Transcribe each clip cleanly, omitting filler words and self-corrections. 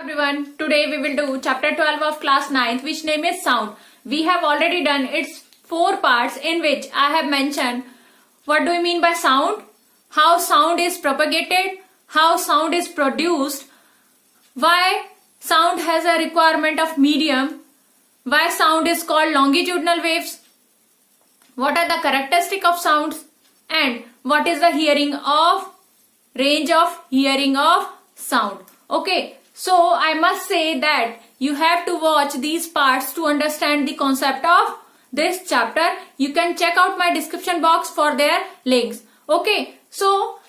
Everyone, today we will do chapter 12 of class 9th, which name is sound. We have already done its 4 parts in which I have mentioned what do we mean by sound, how sound is propagated, how sound is produced, why sound has a requirement of medium, why sound is called longitudinal waves, what are the characteristics of sounds, and what is the range of hearing of sound. Okay. So I must say that you have to watch these parts to understand the concept of this chapter. You can check out my description box for their links. Okay, so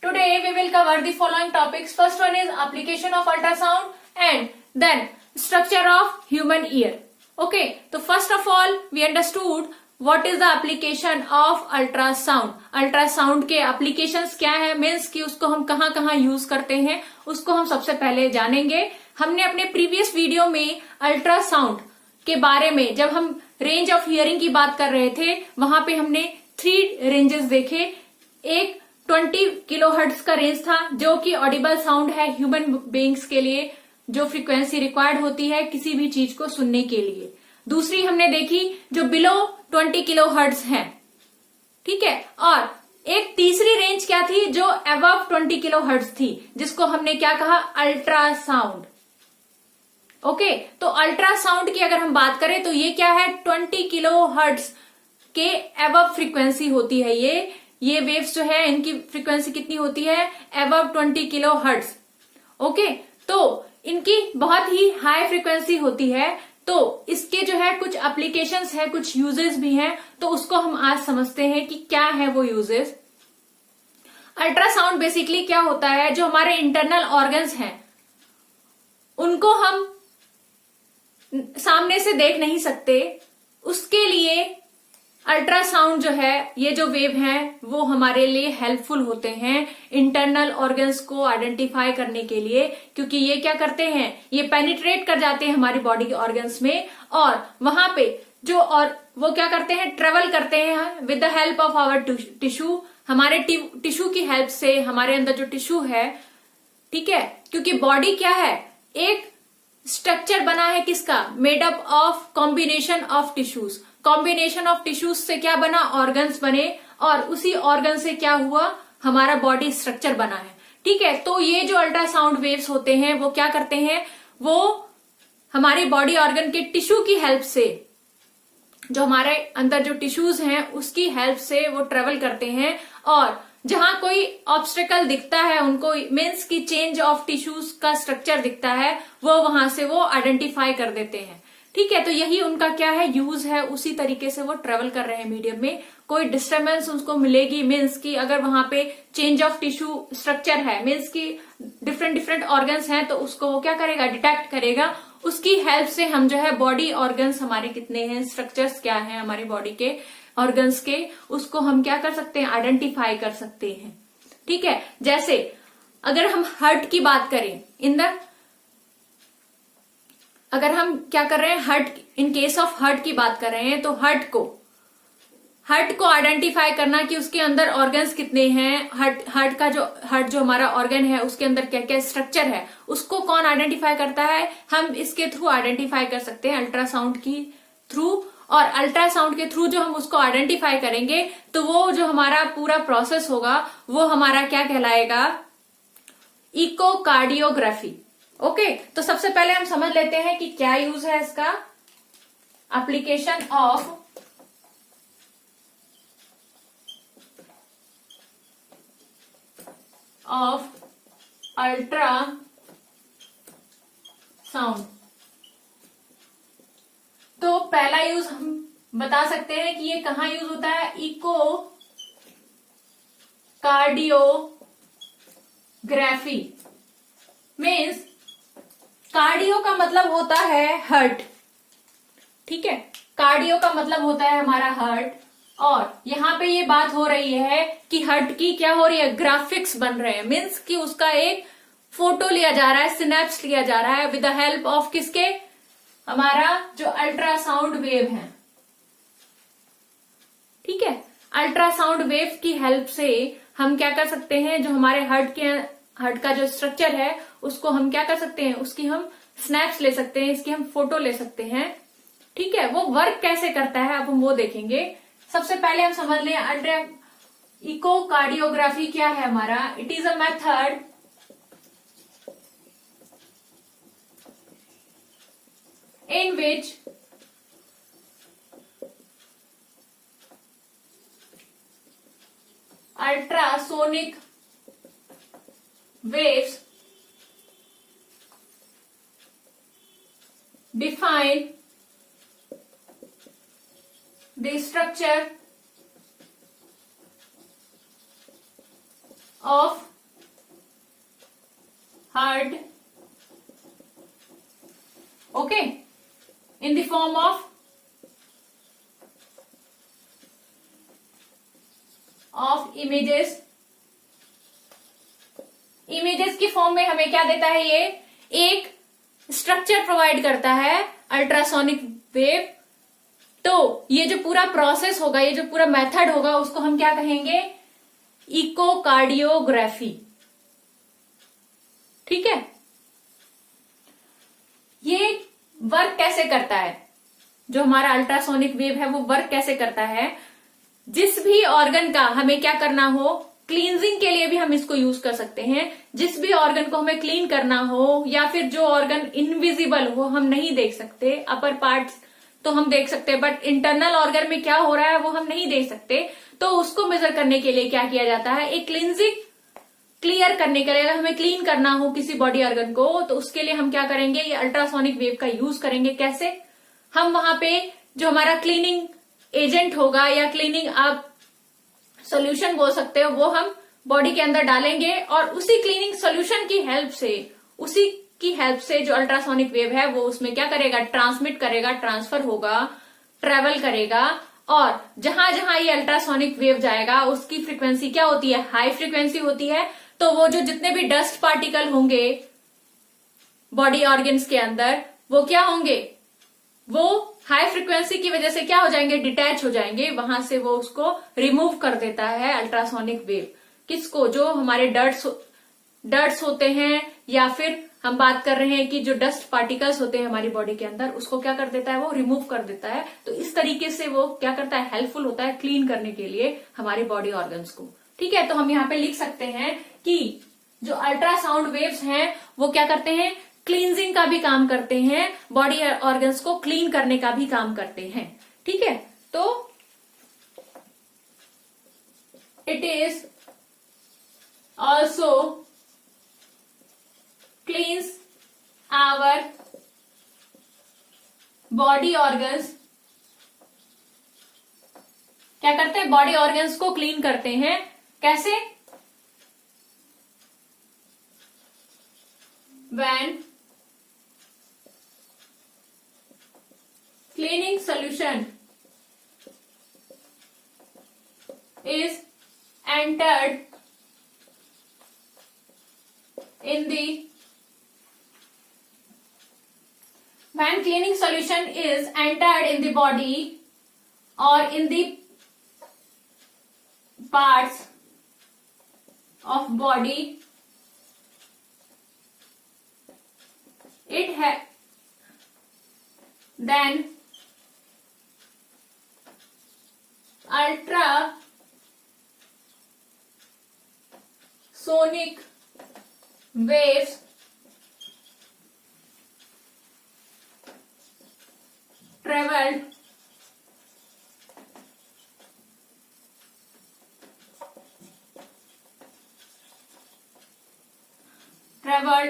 today we will cover the following topics. First one is application of ultrasound and then structure of human ear. Okay, so first of all we understood what is the application of ultrasound. Ultrasound के applications क्या है, means कि उसको हम कहाँ कहाँ use करते हैं, उसको हम सबसे पहले जानेंगे. हमने अपने प्रीवियस वीडियो में अल्ट्रासाउंड के बारे में जब हम रेंज ऑफ हियरिंग की बात कर रहे थे, वहां पे हमने 3 रेंजेस देखे. एक 20 किलोहर्ट्ज का रेंज था जो कि ऑडिबल साउंड है ह्यूमन बीइंग्स के लिए, जो फ्रीक्वेंसी रिक्वायर्ड होती है किसी भी चीज को सुनने के लिए. दूसरी हमने देखी जो बिलो 20 किलोहर्ट्ज है, ठीक है. और एक तीसरी रेंज क्या थी जो अबव 20 किलोहर्ट्ज थी, जिसको हमने क्या कहा, अल्ट्रासाउंड. ओके, तो अल्ट्रासाउंड की अगर हम बात करें तो ये क्या है, 20 किलोहर्ट्ज के अबव फ्रीक्वेंसी होती है. ये वेव्स जो है इनकी फ्रीक्वेंसी कितनी होती है, अबव 20 किलोहर्ट्ज. ओके, तो इनकी बहुत ही हाई फ्रीक्वेंसी होती है. तो इसके जो है कुछ एप्लीकेशंस है, कुछ यूजेस भी हैं, तो उसको हम आज समझते हैं कि क्या है वो यूजेस. अल्ट्रासाउंड बेसिकली क्या होता है, जो हमारे इंटरनल ऑर्गन्स हैं उनको हम सामने से देख नहीं सकते, उसके लिए अल्ट्रासाउंड जो है, ये जो वेव हैं वो हमारे लिए हेल्पफुल होते हैं इंटरनल ऑर्गन्स को आइडेंटिफाई करने के लिए, क्योंकि ये क्या करते हैं, ये पेनिट्रेट कर जाते हैं हमारी बॉडी के ऑर्गन्स में, और वहां पे जो और वो क्या करते हैं, ट्रेवल करते हैं with the help of our tissue. हमारे टिश्यू की हेल्प से, हमारे अंदर जो टिश्यू है, ठीक है, क्योंकि बॉडी क्या है, एक स्ट्रक्चर बना है किसका, made up of combination of tissues. Combination of tissues से क्या बना, ऑर्गन्स बने, और उसी ऑर्गन से क्या हुआ, हमारा बॉडी स्ट्रक्चर बना है. ठीक है, तो ये जो अल्ट्रासाउंड वेव्स होते हैं वो क्या करते हैं, वो हमारे बॉडी ऑर्गन के टिश्यू की हेल्प से, जो हमारे अंदर जो टिश्यूज हैं उसकी हेल्प से वो ट्रेवल करते हैं, और जहां कोई ऑब्स्टेकल दिखता है उनको, मीन्स की चेंज ऑफ टिश्यूज का स्ट्रक्चर दिखता है, वो वहां से वो आइडेंटिफाई कर देते हैं. ठीक है, तो यही उनका क्या है, यूज है. उसी तरीके से वो ट्रेवल कर रहे हैं मीडियम में, कोई डिस्टर्बेंस उसको मिलेगी, मीन्स की अगर वहां पे चेंज ऑफ टिश्यू स्ट्रक्चर है, मीन्स की डिफरेंट ऑर्गन्स हैं, तो उसको वो क्या करेगा, डिटेक्ट करेगा. उसकी हेल्प से हम जो है बॉडी ऑर्गन्स हमारे कितने हैं, स्ट्रक्चर्स क्या है हमारी बॉडी के ऑर्गन्स के, उसको हम क्या कर सकते हैं, आइडेंटिफाई कर सकते हैं. ठीक है, जैसे अगर हम हार्ट की बात करें, अगर हम क्या कर रहे हैं, heart, in case of heart की बात कर रहे हैं, तो हार्ट को आइडेंटिफाई करना कि उसके अंदर ऑर्गन्स कितने हैं, हार्ट जो हमारा ऑर्गन है उसके अंदर क्या क्या स्ट्रक्चर है, उसको कौन आइडेंटिफाई करता है, हम इसके थ्रू आइडेंटिफाई कर सकते हैं, अल्ट्रासाउंड की थ्रू. और अल्ट्रासाउंड के थ्रू जो हम उसको आइडेंटिफाई करेंगे तो वो जो हमारा पूरा प्रोसेस होगा वो हमारा क्या कहलाएगा, इकोकार्डियोग्राफी. ओके, तो सबसे पहले हम समझ लेते हैं कि क्या यूज है इसका, एप्लीकेशन ऑफ अल्ट्रासाउंड. तो पहला यूज हम बता सकते हैं कि ये कहाँ यूज होता है, इको कार्डियोग्राफी. मीन्स कार्डियो का मतलब होता है हार्ट. ठीक है, कार्डियो का मतलब होता है हमारा हार्ट, और यहाँ पे ये बात हो रही है कि हार्ट की क्या हो रही है, ग्राफिक्स बन रहे हैं, मीन्स कि उसका एक फोटो लिया जा रहा है, सिनेप्स लिया जा रहा है विद द हेल्प ऑफ किसके, हमारा जो अल्ट्रासाउंड वेव है. ठीक है, अल्ट्रासाउंड वेव की हेल्प से हम क्या कर सकते हैं, जो हमारे हार्ट के हार्ट का जो स्ट्रक्चर है उसको हम क्या कर सकते हैं, उसकी हम स्नैप्स ले सकते हैं, इसकी हम फोटो ले सकते हैं। ठीक है, वो वर्क कैसे करता है अब हम वो देखेंगे। सबसे पहले हम समझ लें अंडर इकोकार्डियोग्राफी क्या है हमारा। It is a method in which ultrasonic waves define the structure of heart, okay, in the form of images। Images की फॉर्म में हमें क्या देता है, ये एक स्ट्रक्चर प्रोवाइड करता है अल्ट्रासोनिक वेव। तो ये जो पूरा प्रोसेस होगा, ये जो पूरा मेथड होगा, उसको हम क्या कहेंगे, इकोकार्डियोग्राफी। ठीक है, ये वर्क कैसे करता है, जो हमारा अल्ट्रासोनिक वेव है वो वर्क कैसे करता है। जिस भी ऑर्गन का हमें क्या करना हो, क्लींजिंग के लिए भी हम इसको यूज कर सकते हैं। जिस भी ऑर्गन को हमें क्लीन करना हो, या फिर जो ऑर्गन इनविजिबल हो, हम नहीं देख सकते, अपर पार्ट्स तो हम देख सकते हैं बट इंटरनल ऑर्गन में क्या हो रहा है वो हम नहीं देख सकते, तो उसको मेजर करने के लिए क्या किया जाता है, एक क्लींजिंग क्लियर करने के लिए, अगर हमें क्लीन करना हो किसी बॉडी ऑर्गन को, तो उसके लिए हम क्या करेंगे, ये अल्ट्रासोनिक वेव का यूज करेंगे। कैसे, हम वहां पे जो हमारा क्लीनिंग एजेंट होगा या क्लीनिंग आप सॉल्यूशन बोल सकते हो, वो हम बॉडी के अंदर डालेंगे और उसी क्लीनिंग सॉल्यूशन की हेल्प से, उसी की हेल्प से जो अल्ट्रासोनिक वेव है वो उसमें क्या करेगा, ट्रांसमिट करेगा, ट्रांसफर होगा, ट्रेवल करेगा। और जहां जहां ये अल्ट्रासोनिक वेव जाएगा उसकी फ्रीक्वेंसी क्या होती है, हाई फ्रीक्वेंसी होती है। तो वो जो जितने भी डस्ट पार्टिकल होंगे बॉडी ऑर्गन्स के अंदर, वो क्या होंगे, वो हाई फ्रीक्वेंसी की वजह से क्या हो जाएंगे, डिटैच हो जाएंगे, वहां से वो उसको रिमूव कर देता है अल्ट्रासोनिक वेव। किसको, जो हमारे डर्ट्स होते हैं, या फिर हम बात कर रहे हैं कि जो डस्ट पार्टिकल्स होते हैं हमारी बॉडी के अंदर, उसको क्या कर देता है, वो रिमूव कर देता है। तो इस तरीके से वो क्या करता है, हेल्पफुल होता है क्लीन करने के लिए हमारी बॉडी ऑर्गन्स को। ठीक है, तो हम यहाँ पे लिख सकते हैं कि जो अल्ट्रासाउंड वेव्स हैं वो क्या करते हैं, क्लींजिंग का भी काम करते हैं, बॉडी ऑर्गन्स को क्लीन करने का भी काम करते हैं। ठीक है, तो it is also cleans our body organs. क्या करते हैं, बॉडी ऑर्गन्स को क्लीन करते हैं। कैसे, when cleaning solution is entered in the when cleaning solution is entered in the body or in the parts of body, then ultrasonic waves traveled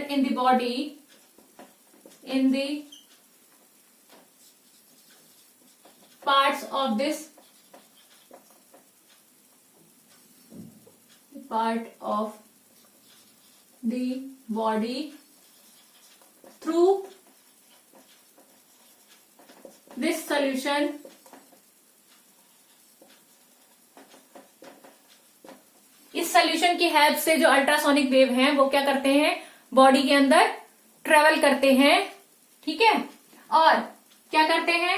in the body, in the parts of this part of the body through this solution इस solution की help से जो ultrasonic wave हैं वो क्या करते हैं, body के अंदर ट्रेवल करते हैं। ठीक है, और क्या करते हैं,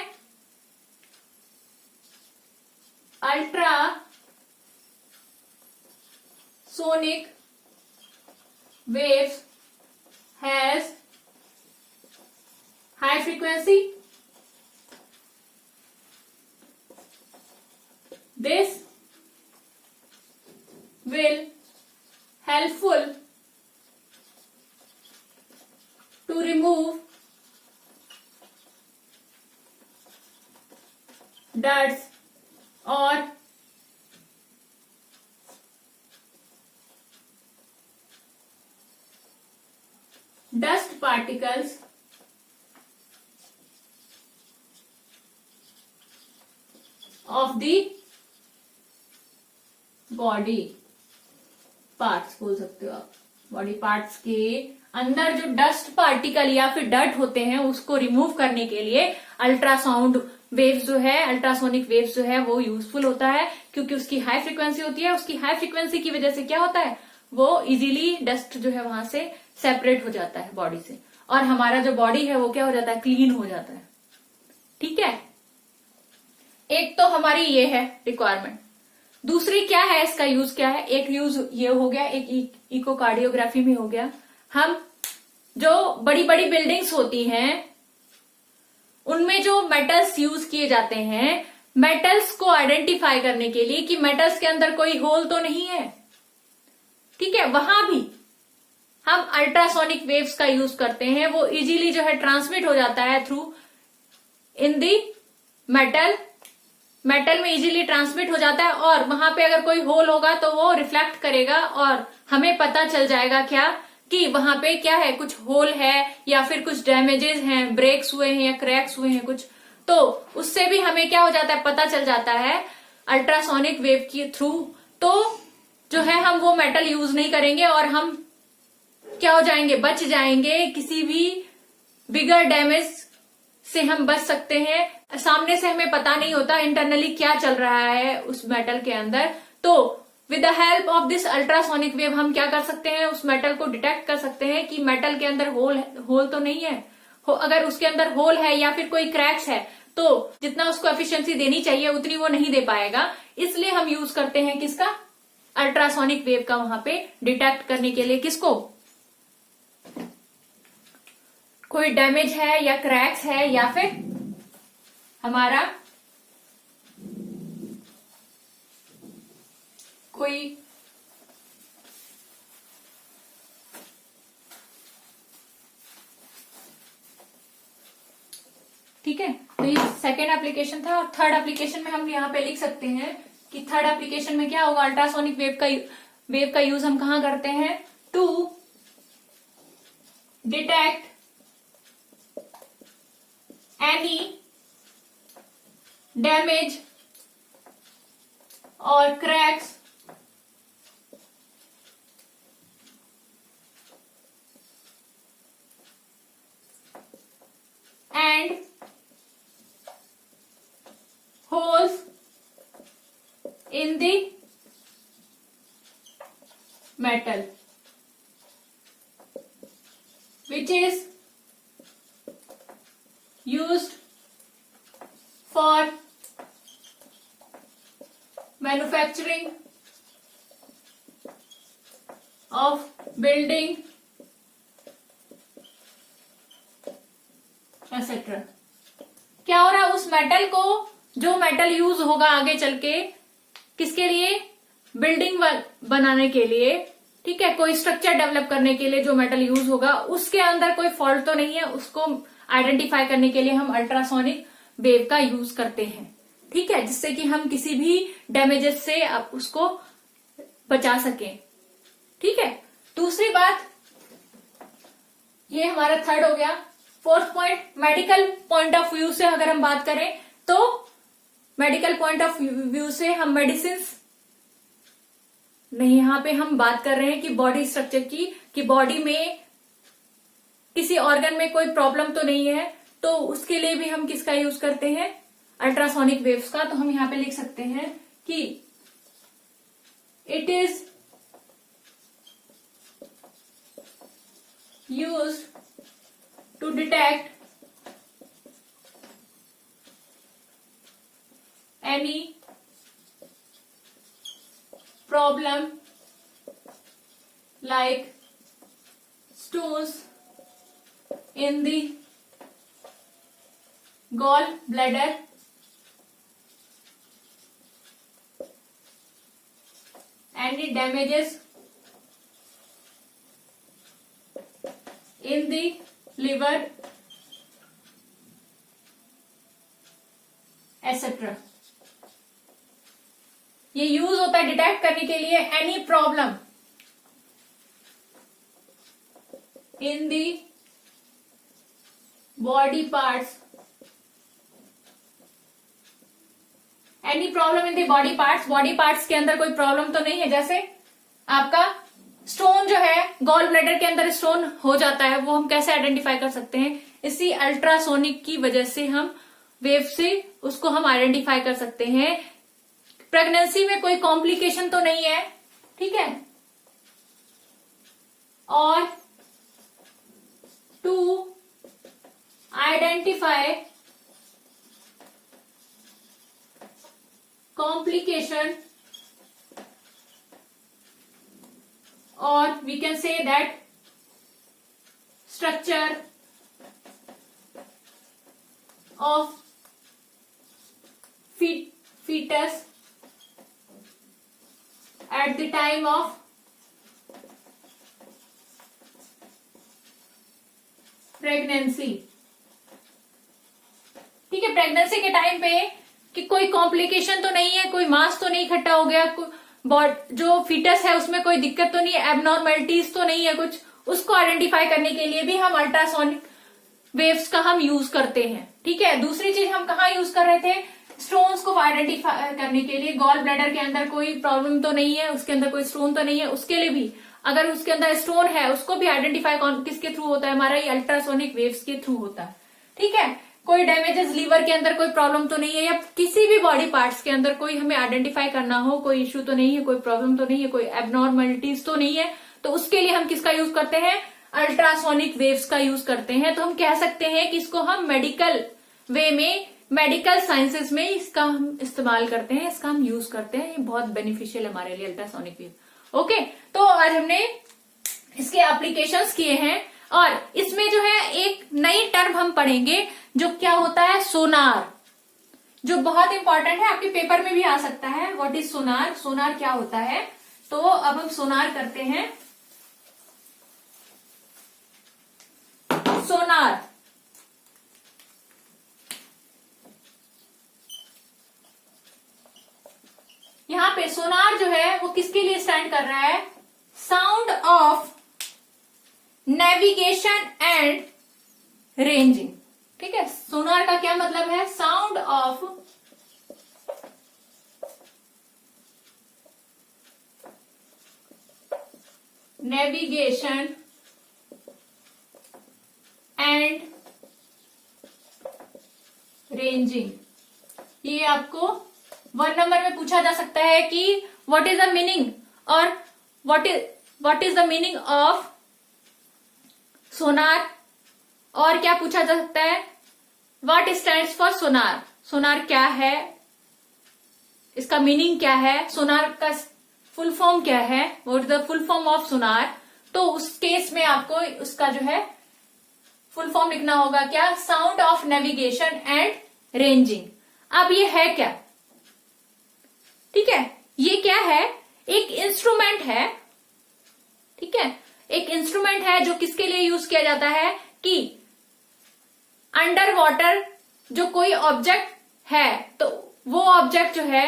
ultrasonic waves has high frequency. This will helpful to remove dirt or dust particles of the body parts बोल सकते हो आप। बॉडी पार्ट्स के अंदर जो डस्ट पार्टिकल या फिर डर्ट होते हैं उसको रिमूव करने के लिए अल्ट्रासाउंड वेव्स जो है, अल्ट्रासोनिक वेव्स जो है वो यूजफुल होता है, क्योंकि उसकी हाई फ्रीक्वेंसी होती है। उसकी हाई फ्रीक्वेंसी की वजह से क्या होता है, वो इजीली डस्ट जो है वहां से सेपरेट हो जाता है बॉडी से, और हमारा जो बॉडी है वो क्या हो जाता है, क्लीन हो जाता है। ठीक है, एक तो हमारी ये है रिक्वायरमेंट। दूसरी क्या है, इसका यूज क्या है, एक यूज ये हो गया, एक इकोकार्डियोग्राफी में हो गया। हम जो बड़ी बड़ी बिल्डिंग्स होती हैं उनमें जो मेटल्स यूज किए जाते हैं, मेटल्स को आइडेंटिफाई करने के लिए कि मेटल्स के अंदर कोई होल तो नहीं है, ठीक है, वहां भी हम अल्ट्रासोनिक वेव्स का यूज करते हैं। वो इजीली जो है ट्रांसमिट हो जाता है थ्रू इन दी मेटल में इजीली ट्रांसमिट हो जाता है, और वहां पे अगर कोई होल होगा तो वो रिफ्लेक्ट करेगा और हमें पता चल जाएगा क्या कि वहां पे क्या है, कुछ होल है या फिर कुछ डैमेजेस हैं, ब्रेक्स हुए हैं या क्रैक्स हुए हैं कुछ, तो उससे भी हमें क्या हो जाता है, पता चल जाता है अल्ट्रासोनिक वेव के थ्रू। तो जो है हम वो मेटल यूज नहीं करेंगे और हम क्या हो जाएंगे, बच जाएंगे, किसी भी बिगर डैमेज से हम बच सकते हैं। सामने से हमें पता नहीं होता इंटरनली क्या चल रहा है उस मेटल के अंदर, तो with the help of this ultrasonic wave हम क्या कर सकते हैं, उस मेटल को डिटेक्ट कर सकते हैं कि मेटल के अंदर होल तो नहीं है। अगर उसके अंदर होल है या फिर कोई क्रैक्स है तो जितना उसको एफिशिएंसी देनी चाहिए उतनी वो नहीं दे पाएगा। इसलिए हम यूज करते हैं किसका, अल्ट्रासोनिक वेव का, वहां पे डिटेक्ट करने के लिए किसको, कोई डैमेज है या क्रैक्स है या फिर हमारा कोई ठीक है। तो ये सेकेंड एप्लीकेशन था, और थर्ड एप्लीकेशन में हम यहाँ पे लिख सकते हैं कि थर्ड एप्लीकेशन में क्या होगा, अल्ट्रासोनिक वेव का यूज हम कहाँ करते हैं, to detect any damage or cracks and holes in the metal, which is used for manufacturing of building etc. क्या हो रहा है, उस मेटल को, जो मेटल यूज होगा आगे चल के किसके लिए, बिल्डिंग बनाने के लिए, ठीक है, कोई स्ट्रक्चर डेवलप करने के लिए जो मेटल यूज होगा उसके अंदर कोई फॉल्ट तो नहीं है, उसको आइडेंटिफाई करने के लिए हम अल्ट्रासोनिक वेव का यूज करते हैं। ठीक है, जिससे कि हम किसी भी डैमेजेस से उसको बचा सकें। ठीक है, दूसरी बात, ये हमारा थर्ड हो गया। Fourth point, medical point of view से अगर हम बात करें तो मेडिकल पॉइंट ऑफ व्यू से हम मेडिसिन नहीं, यहां पे हम बात कर रहे हैं कि बॉडी स्ट्रक्चर की, कि बॉडी में किसी ऑर्गन में कोई प्रॉब्लम तो नहीं है, तो उसके लिए भी हम किसका यूज करते हैं, अल्ट्रासोनिक वेव्स का। तो हम यहां पे लिख सकते हैं कि it is used to detect any problem like stones in the gall bladder and it damages in the liver etc. ये यूज होता है डिटेक्ट करने के लिए any problem in the body parts, any problem in the body parts, body parts के अंदर कोई problem तो नहीं है, जैसे आपका स्टोन जो है गॉल ब्लैडर के अंदर स्टोन हो जाता है, वो हम कैसे आइडेंटिफाई कर सकते हैं? इसी अल्ट्रासोनिक की वजह से हम वेव से उसको हम आइडेंटिफाई कर सकते हैं। प्रेगनेंसी में कोई कॉम्प्लिकेशन तो नहीं है, ठीक है। और to identify complication or we can say that structure of fetus at the time of pregnancy, ठीक है। प्रेगनेंसी के टाइम पे कि कोई कॉम्प्लिकेशन तो नहीं है, कोई मास तो नहीं इकट्ठा हो गया, जो फीटस है उसमें कोई दिक्कत तो नहीं है, एबनॉर्मेलिटीज तो नहीं है कुछ, उसको आइडेंटिफाई करने के लिए भी हम अल्ट्रासोनिक वेव्स का हम यूज करते हैं, ठीक है। दूसरी चीज हम कहाँ यूज कर रहे थे? स्टोन्स को आइडेंटिफाई करने के लिए। गॉल ब्लैडर के अंदर कोई प्रॉब्लम तो नहीं है, उसके अंदर कोई स्टोन तो नहीं है, उसके लिए भी अगर उसके अंदर स्टोन है उसको भी आइडेंटिफाई किसके थ्रू होता है? हमारा ये अल्ट्रासोनिक वेव्स के थ्रू होता है, ठीक है। कोई डैमेजेस लीवर के अंदर कोई प्रॉब्लम तो नहीं है, या किसी भी बॉडी पार्ट्स के अंदर कोई हमें आइडेंटिफाई करना हो, कोई इश्यू तो नहीं है, कोई प्रॉब्लम तो नहीं है, कोई एबनॉर्मलिटीज तो नहीं है, तो उसके लिए हम किसका यूज करते हैं? अल्ट्रासोनिक वेव्स का यूज करते हैं। तो हम कह सकते हैं कि इसको हम मेडिकल वे में, मेडिकल साइंसेस में इसका हम इस्तेमाल करते हैं, इसका हम यूज करते हैं। ये बहुत बेनिफिशियल हमारे लिए अल्ट्रासोनिक वेव। ओके, तो आज हमने इसके एप्लीकेशंस किए हैं और इसमें जो है एक नई टर्म हम पढ़ेंगे जो क्या होता है? सोनार, जो बहुत इंपॉर्टेंट है, आपके पेपर में भी आ सकता है। What is Sonar? सोनार क्या होता है? तो अब हम सोनार करते हैं। सोनार यहां पे सोनार जो है वो किसके लिए स्टैंड कर रहा है? Sound of navigation and ranging, ठीक है। सोनार का क्या मतलब है? Sound of navigation and ranging. ये आपको 1 नंबर में पूछा जा सकता है कि व्हाट इज द मीनिंग और what is the meaning of sonar, और क्या पूछा जा सकता है? What stands for sonar, sonar क्या है, इसका मीनिंग क्या है, सोनार का फुल फॉर्म क्या है, what is the full form of sonar. तो उस केस में आपको उसका जो है फुल फॉर्म लिखना होगा क्या? Sound of navigation and ranging. अब ये है क्या? ठीक है, ये क्या है? एक इंस्ट्रूमेंट है, ठीक है, एक इंस्ट्रूमेंट है जो किसके लिए यूज किया जाता है कि अंडर वाटर जो कोई ऑब्जेक्ट है तो वो ऑब्जेक्ट जो है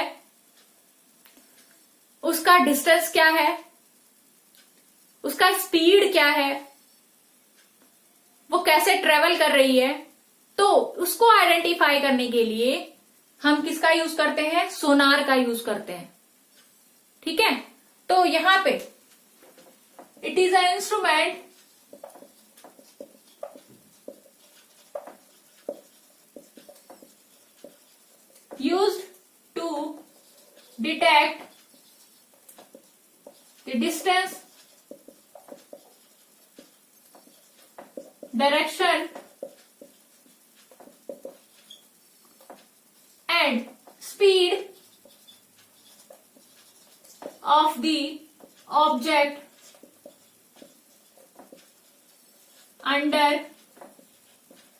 उसका डिस्टेंस क्या है, उसका स्पीड क्या है, वो कैसे ट्रेवल कर रही है, तो उसको आइडेंटिफाई करने के लिए हम किसका यूज करते हैं? सोनार का यूज करते हैं, ठीक है। तो यहां पे it is an instrument used to detect the distance, direction and speed of the object under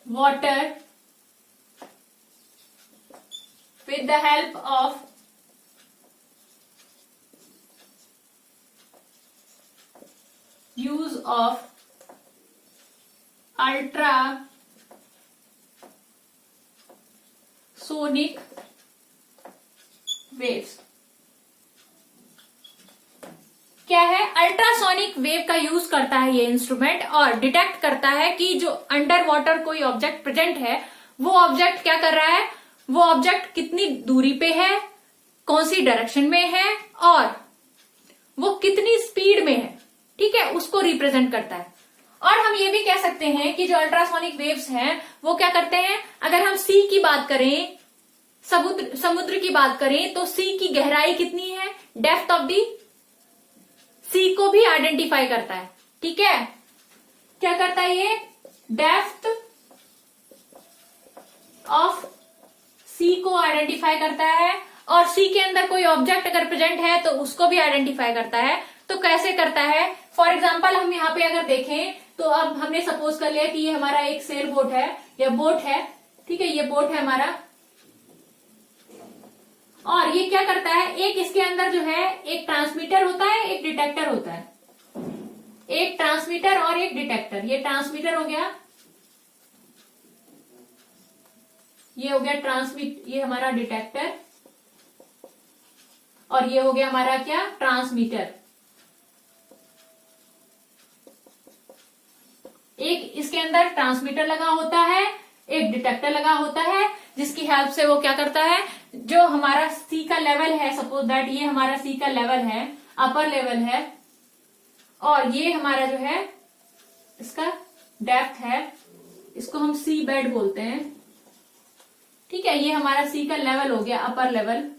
water with the help of use of ultrasonic waves। क्या है? अल्ट्रासोनिक वेव का यूज करता है ये इंस्ट्रूमेंट और डिटेक्ट करता है कि जो अंडर वाटर कोई ऑब्जेक्ट प्रेजेंट है वो ऑब्जेक्ट क्या कर रहा है, वो ऑब्जेक्ट कितनी दूरी पे है, कौन सी डायरेक्शन में है और वो कितनी स्पीड में है, ठीक है, उसको रिप्रेजेंट करता है। और हम ये भी कह सकते हैं कि जो अल्ट्रासोनिक वेव्स हैं वो क्या करते हैं, अगर हम सी की बात करें, समुद्र की बात करें, तो सी की गहराई कितनी है, डेप्थ ऑफ दी सी को भी आइडेंटिफाई करता है। ठीक है, क्या करता है ये, डेप्थ ऑफ सी को आइडेंटिफाई करता है और सी के अंदर कोई ऑब्जेक्ट अगर प्रेजेंट है तो उसको भी आइडेंटिफाई करता है। तो कैसे करता है, फॉर एग्जाम्पल हम यहाँ पे अगर देखें तो अब हमने सपोज कर लिया कि ये हमारा एक सेल बोट है या बोट है, ठीक है, ये बोट है हमारा, और ये क्या करता है, एक इसके अंदर जो है एक ट्रांसमीटर होता है, एक डिटेक्टर होता है, एक ट्रांसमीटर और एक डिटेक्टर। ये ट्रांसमीटर हो गया, ये हो गया ये हमारा डिटेक्टर और ये हो गया हमारा क्या, ट्रांसमीटर। एक इसके अंदर ट्रांसमीटर लगा होता है, एक डिटेक्टर लगा होता है, जिसकी हेल्प से वो क्या करता है, जो हमारा सी का लेवल है, सपोज दैट ये हमारा सी का लेवल है, अपर लेवल है, और ये हमारा जो है इसका डेप्थ है, इसको हम सी बेड बोलते हैं। ठीक है, ये हमारा सी का लेवल हो गया, अपर लेवल।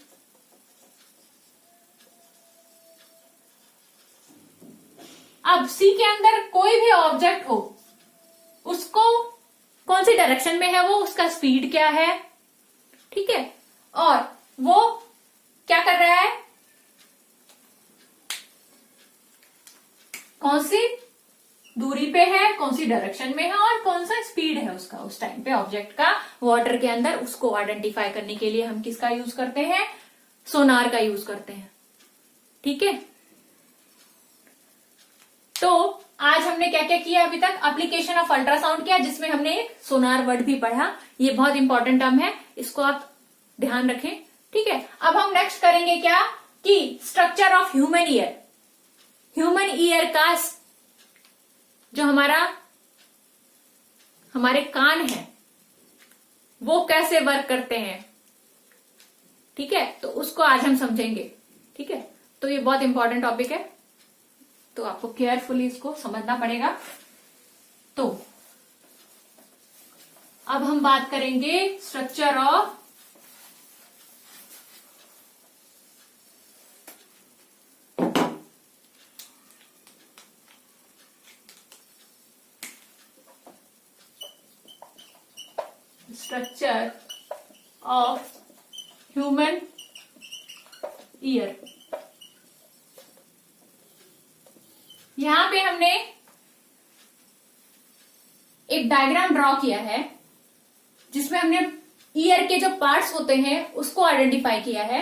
अब सी के अंदर कोई भी ऑब्जेक्ट हो, उसको कौन सी डायरेक्शन में है वो, उसका स्पीड क्या है, ठीक है, और वो क्या कर रहा है, कौन सी दूरी पे है, कौन सी डायरेक्शन में है और कौन सा स्पीड है उसका उस टाइम पे ऑब्जेक्ट का वाटर के अंदर, उसको आइडेंटिफाई करने के लिए हम किसका यूज करते हैं, सोनार का यूज करते हैं। ठीक है, तो आज हमने क्या क्या किया अभी तक, एप्लीकेशन ऑफ अल्ट्रासाउंड किया, जिसमें हमने सोनार वर्ड भी पढ़ा, ये बहुत इंपॉर्टेंट टर्म है, इसको आप ध्यान रखें। ठीक है, अब हम नेक्स्ट करेंगे क्या, कि structure of human year. Human ear का जो हमारे कान हैं वो कैसे वर्क करते हैं, ठीक है, तो उसको आज हम समझेंगे। ठीक है, तो ये बहुत इंपॉर्टेंट टॉपिक है, तो आपको केयरफुली इसको समझना पड़ेगा। तो अब हम बात करेंगे स्ट्रक्चर ऑफ ह्यूमन ईयर। यहां पे हमने एक डायग्राम ड्रॉ किया है, जिसमें हमने ईयर के जो पार्ट्स होते हैं उसको आइडेंटिफाई किया है।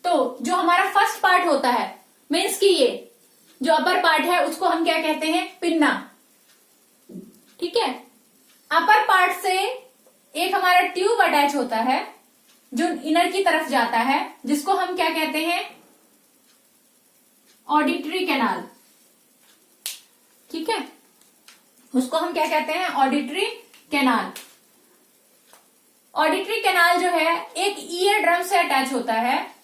तो जो हमारा फर्स्ट पार्ट होता है, मीन्स कि ये जो अपर पार्ट है उसको हम क्या कहते हैं, पिन्ना। ठीक है, अपर पार्ट से एक हमारा ट्यूब अटैच होता है जो इनर की तरफ जाता है, जिसको हम क्या कहते हैं, ऑडिटरी कैनाल। ठीक है, उसको हम क्या कहते हैं, ऑडिटरी कैनाल। ऑडिटरी कैनाल जो है एक ईयर ड्रम से अटैच होता है,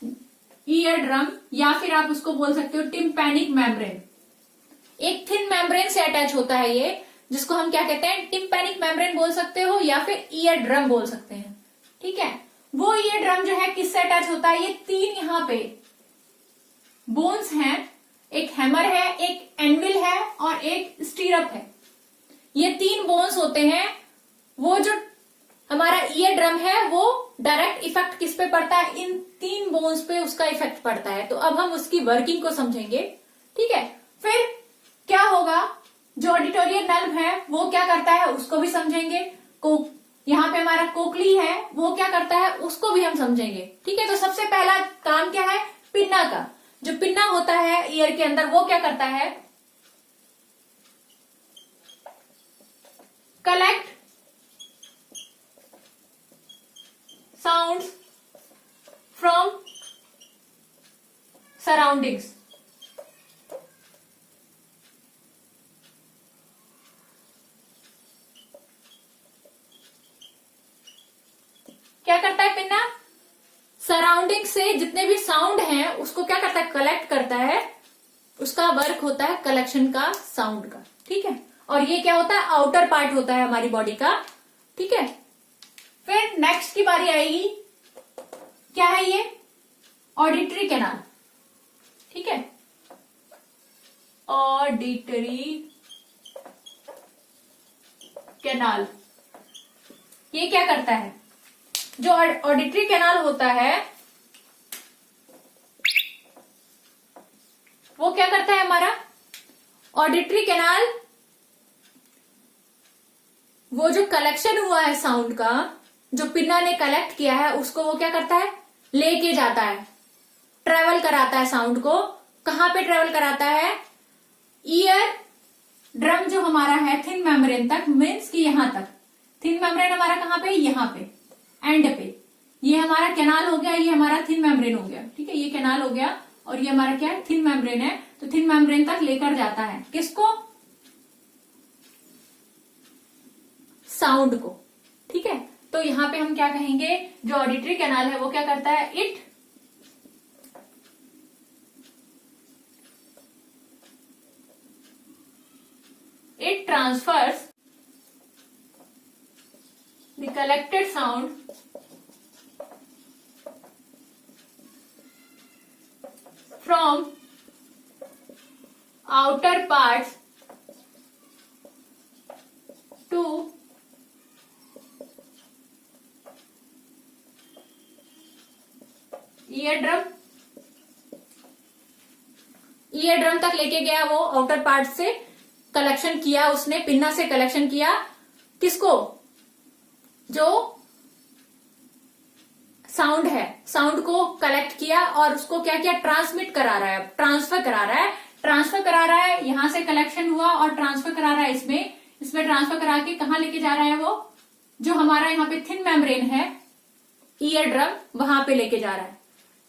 ईयर ड्रम, या फिर आप उसको बोल सकते हो टिम्पैनिक मेम्ब्रेन। एक थिन मेम्ब्रेन से अटैच होता है ये, जिसको हम क्या कहते हैं, टिम्पैनिक मेम्ब्रेन बोल सकते हो या फिर ईयर ड्रम बोल सकते हैं। ठीक है, वो ईयर ड्रम जो है किससे अटैच होता है, ये तीन यहाँ पे बोन्स हैं, एक हैमर है, एक एनविल है और एक स्टीरअप है। ये तीन बोन्स होते हैं, वो जो हमारा ईयर ड्रम है वो डायरेक्ट इफेक्ट किस पे पड़ता है, इन तीन बोन्स पे उसका इफेक्ट पड़ता है। तो अब हम उसकी वर्किंग को समझेंगे। ठीक है, फिर क्या होगा जो ऑडिटोरियल नर्व है वो क्या करता है उसको भी समझेंगे। यहाँ पे हमारा कोकली है वो क्या करता है उसको भी हम समझेंगे। ठीक है, तो सबसे पहला काम क्या है, पिन्ना का। जो पिन्ना होता है ईयर के अंदर वो क्या करता है, कलेक्ट साउंड्स फ्रॉम सराउंडिंग्स। क्या करता है पिन्ना, सराउंडिंग से जितने भी साउंड हैं उसको क्या करता है, कलेक्ट करता है। उसका वर्क होता है कलेक्शन का साउंड का। ठीक है, और ये क्या होता है, आउटर पार्ट होता है हमारी बॉडी का। ठीक है, फिर नेक्स्ट की बारी आएगी, क्या है ये, ऑडिटरी कैनाल। ठीक है, ऑडिटरी कैनाल ये क्या करता है, जो ऑडिटरी कैनाल होता है वो क्या करता है हमारा, ऑडिटरी कैनाल वो जो कलेक्शन हुआ है साउंड का, जो पिन्ना ने कलेक्ट किया है उसको वो क्या करता है, लेके जाता है, ट्रेवल कराता है साउंड को। कहां पे ट्रेवल कराता है, ईयर ड्रम जो हमारा है थिन मेम्ब्रेन तक, मीन्स कि यहां तक। थिन मेम्ब्रेन हमारा कहां पे, यहां पे एंड पे। ये हमारा कैनाल हो गया, ये हमारा थिन मेम्ब्रेन हो गया। ठीक है, ये कैनाल हो गया और ये हमारा क्या है, थिन मेम्ब्रेन है। तो थिन मेम्ब्रेन तक लेकर जाता है किसको, साउंड को। ठीक है, तो यहां पे हम क्या कहेंगे, जो ऑडिटरी कैनाल है वो क्या करता है, it transverse the collected sound from outer parts two ear drum. Ear drum तक लेके गया वो, आउटर पार्ट से कलेक्शन किया उसने, पिन्ना से कलेक्शन किया किसको, जो साउंड है, साउंड को कलेक्ट किया और उसको क्या किया, ट्रांसमिट करा रहा है, ट्रांसफर करा रहा है। ट्रांसफर करा रहा है, यहां से कलेक्शन हुआ और ट्रांसफर करा रहा है इसमें ट्रांसफर करा के कहां लेके जा रहा है वो, जो हमारा यहाँ पे थिन मेम्ब्रेन है, ईयर ड्रम, वहां पे लेके जा रहा है,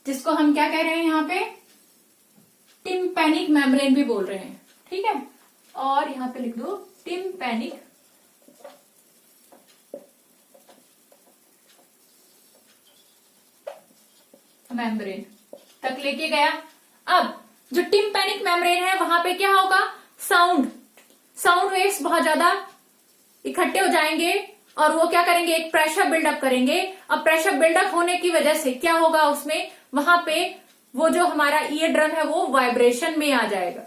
जिसको हम क्या कह रहे हैं यहाँ पे, टिम्पैनिक मेम्ब्रेन भी बोल रहे हैं। ठीक है, और यहां पे लिख दो टिम्पैनिक मेम्ब्रेन तक लेके गया। अब जो टिम्पैनिक मेम्ब्रेन है वहां पे क्या होगा, साउंड वेव्स बहुत ज्यादा इकट्ठे हो जाएंगे और वो क्या करेंगे, एक प्रेशर बिल्डअप करेंगे। अब प्रेशर बिल्डअप होने की वजह से क्या होगा उसमें, वहां पे वो जो हमारा ईयर ड्रम है वो वाइब्रेशन में आ जाएगा।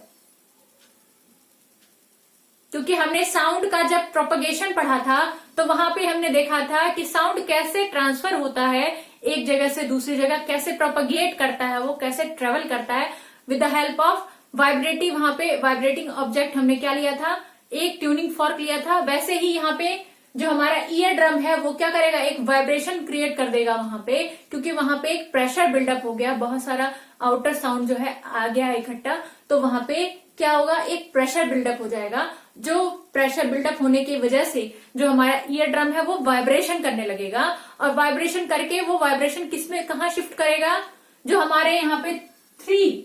क्योंकि हमने साउंड का जब प्रोपगेशन पढ़ा था तो वहां पे हमने देखा था कि साउंड कैसे ट्रांसफर होता है एक जगह से दूसरी जगह, कैसे प्रोपगेट करता है, वो कैसे ट्रेवल करता है विद द हेल्प ऑफ वाइब्रेटिव। वहां पे वाइब्रेटिंग ऑब्जेक्ट हमने क्या लिया था, एक ट्यूनिंग फॉर्क लिया था। वैसे ही यहाँ पे जो हमारा ईयर ड्रम है वो क्या करेगा, एक वाइब्रेशन क्रिएट कर देगा वहां पे, क्योंकि वहां पे एक प्रेशर बिल्डअप हो गया, बहुत सारा आउटर साउंड जो है आ गया इकट्ठा, तो वहां पे क्या होगा, एक प्रेशर बिल्डअप हो जाएगा। जो प्रेशर बिल्डअप होने की वजह से जो हमारा ईयर ड्रम है वो वाइब्रेशन करने लगेगा, और वाइब्रेशन करके वो वाइब्रेशन किसमें, कहां शिफ्ट करेगा, जो हमारे यहाँ पे 3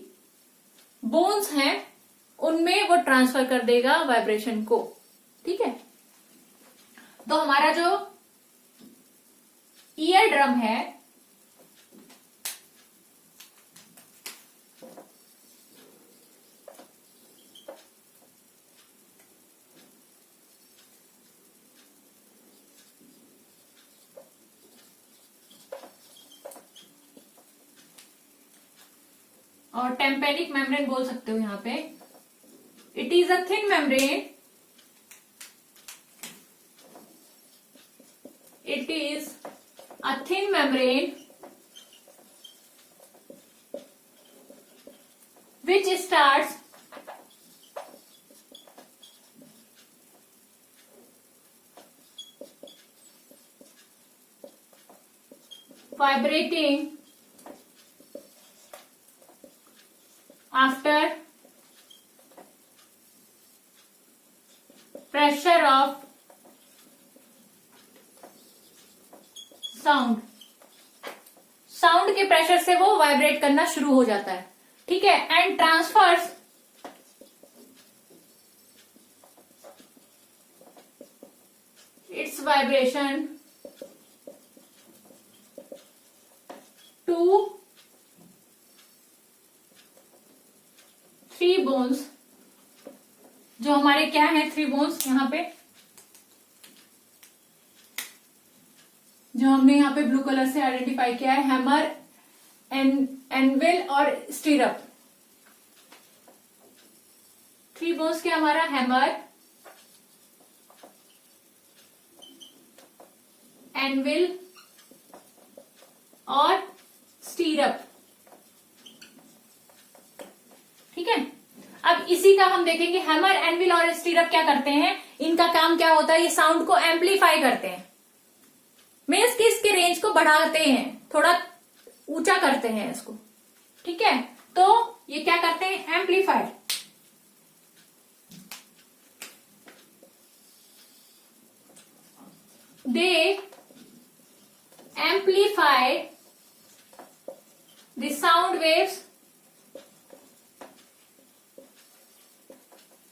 बोन्स हैं उनमें वो ट्रांसफर कर देगा वाइब्रेशन को। ठीक है, तो हमारा जो ईयर ड्रम है और टेम्पेनिक मेम्ब्रेन बोल सकते हो यहां पे, it is a thin membrane, it is a thin membrane which starts vibrating after pressure of sound, sound के प्रेशर से वो वाइब्रेट करना शुरू हो जाता है, ठीक है। And transfers its vibration to 3 bones, जो हमारे क्या है 3 बोन्स यहां पे, जो हमने यहाँ पे ब्लू कलर से आइडेंटिफाई किया है, हैमर, एनविल और स्टीरअप। 3 बोन्स के हमारा हैमर, एनविल और स्टीरअप, ठीक है। अब इसी का हम देखेंगे, हैमर, एनविल और स्टीरअप क्या करते हैं, इनका काम क्या होता है, ये साउंड को एम्पलीफाई करते हैं, मीन्स कि इसके रेंज को बढ़ाते हैं, थोड़ा ऊंचा करते हैं इसको, ठीक है। तो ये क्या करते हैं, amplify. They amplify the sound waves,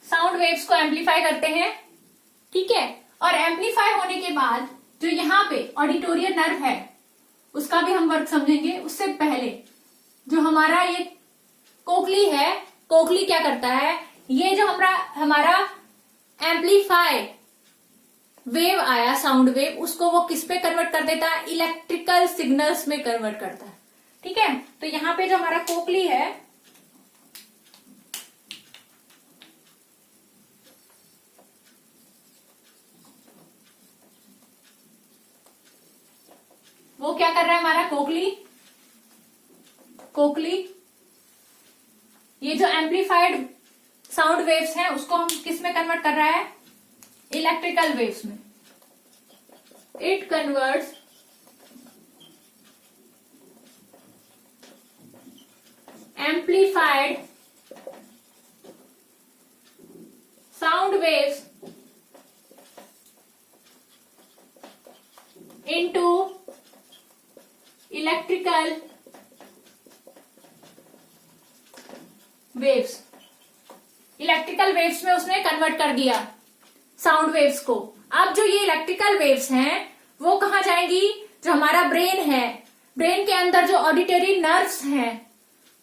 sound waves को एम्पलीफाई करते हैं, ठीक है। और एम्पलीफाई होने के बाद जो यहाँ पे ऑडिटोरियल नर्व है उसका भी हम वर्क समझेंगे। उससे पहले जो हमारा ये कोकली है, कोकली क्या करता है, ये जो हमारा एम्पलीफाई वेव आया, साउंड वेव, उसको वो किस पे कन्वर्ट कर देता है, इलेक्ट्रिकल सिग्नल्स में कन्वर्ट करता है, ठीक है। तो यहाँ पे जो हमारा कोकली है, वो क्या कर रहा है, हमारा कोकली ये जो एम्पलीफाइड साउंड वेव्स हैं उसको हम किस में कन्वर्ट कर रहा है, इलेक्ट्रिकल वेव्स में। It converts amplified sound waves into electrical waves. Electrical waves में उसने कन्वर्ट कर दिया साउंड वेव्स को। अब जो ये इलेक्ट्रिकल वेव्स हैं वो कहां जाएंगी, जो हमारा ब्रेन है, ब्रेन के अंदर जो ऑडिटरी नर्व्स हैं,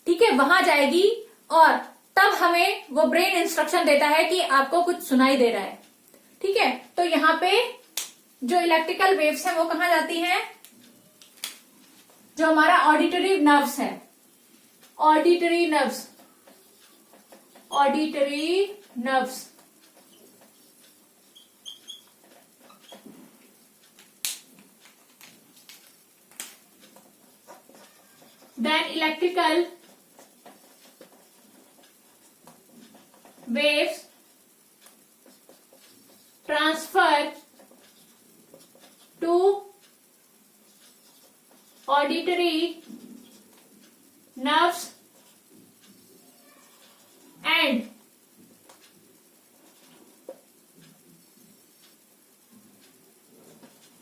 ठीक है, वहां जाएगी। और तब हमें वो ब्रेन इंस्ट्रक्शन देता है कि आपको कुछ सुनाई दे रहा है, ठीक है। तो यहाँ पे जो इलेक्ट्रिकल वेव्स हैं वो कहां जाती हैं, जो हमारा ऑडिटरी नर्व्स है, auditory nerves then electrical waves transfer to auditory nerves and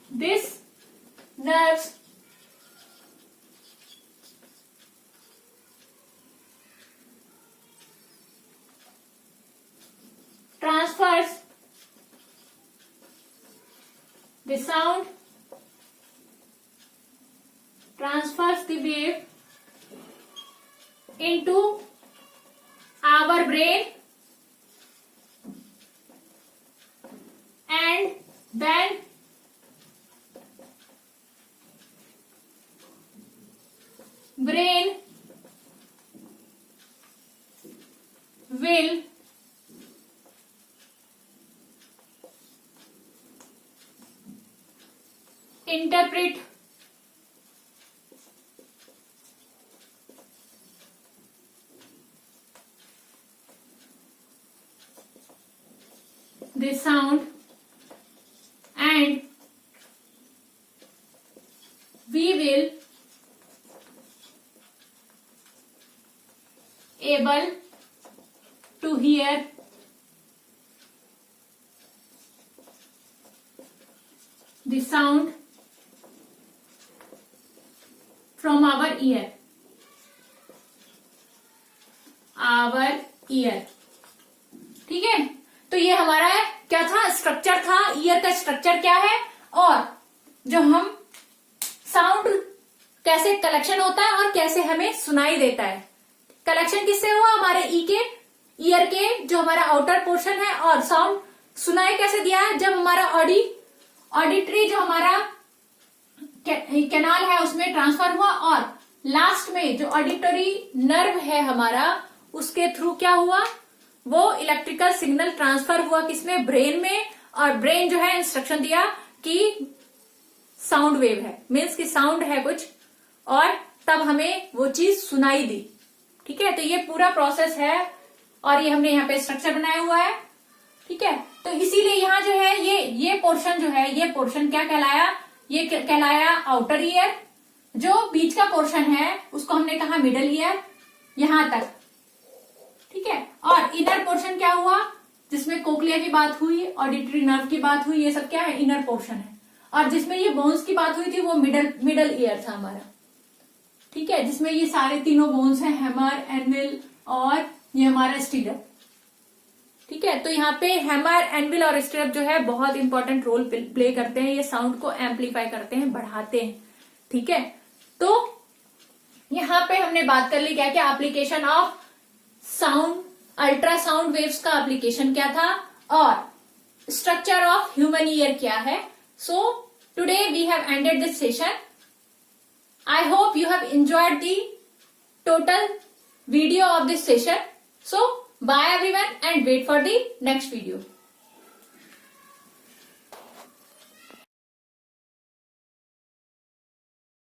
this nerves transfers the sound, transfers the wave into our brain and then brain will interpret the sound and we will able to hear the sound from our ear. ठीक है, तो ये हमारा क्या था, structure था, year का structure क्या है, और जो हम साउंड कैसे कलेक्शन होता है और कैसे हमें सुनाई देता है। कलेक्शन किससे हुआ, हमारे ईयर के जो हमारा आउटर पोर्शन है, और साउंड सुनाई कैसे दिया है, जब हमारा ऑडिटरी जो हमारा कैनाल है उसमें ट्रांसफर हुआ, और लास्ट में जो ऑडिटरी नर्व है हमारा, उसके थ्रू क्या हुआ, वो इलेक्ट्रिकल सिग्नल ट्रांसफर हुआ किसमें, ब्रेन में, और ब्रेन जो है इंस्ट्रक्शन दिया कि साउंड वेव है, मीन्स कि साउंड है कुछ, और तब हमें वो चीज सुनाई दी। ठीक है, तो ये पूरा प्रोसेस है, और ये हमने यहाँ पे स्ट्रक्चर बनाया हुआ है। ठीक है, तो इसीलिए यहाँ जो है ये पोर्शन जो है, ये पोर्शन क्या कहलाया, ये कहलाया आउटर ईयर। जो बीच का पोर्शन है उसको हमने कहा मिडल ईयर, यहां तक। ठीक है, और इनर पोर्शन क्या हुआ, जिसमें कोक्लिया की बात हुई, ऑडिटरी नर्व की बात हुई, ये सब क्या है, इनर पोर्शन है। और जिसमें ये बोन्स की बात हुई थी वो मिडल ईयर था हमारा। ठीक है, जिसमें ये सारे तीनों बोन्स हैं, हैमर, एनविल और ये हमारा स्टीरप। ठीक है, तो यहाँ पे हैमर, एनविल और स्टीरप जो है बहुत इंपॉर्टेंट रोल प्ले करते हैं, ये साउंड को एम्पलीफाई करते हैं, बढ़ाते हैं। ठीक है, तो यहाँ पे हमने बात कर ली क्या क्या application of sound, ultrasound waves का एप्लीकेशन क्या था, और स्ट्रक्चर ऑफ ह्यूमन ईयर क्या है। So today we have ended this session. I hope you have enjoyed the total video of this session. So bye everyone and wait for the next video.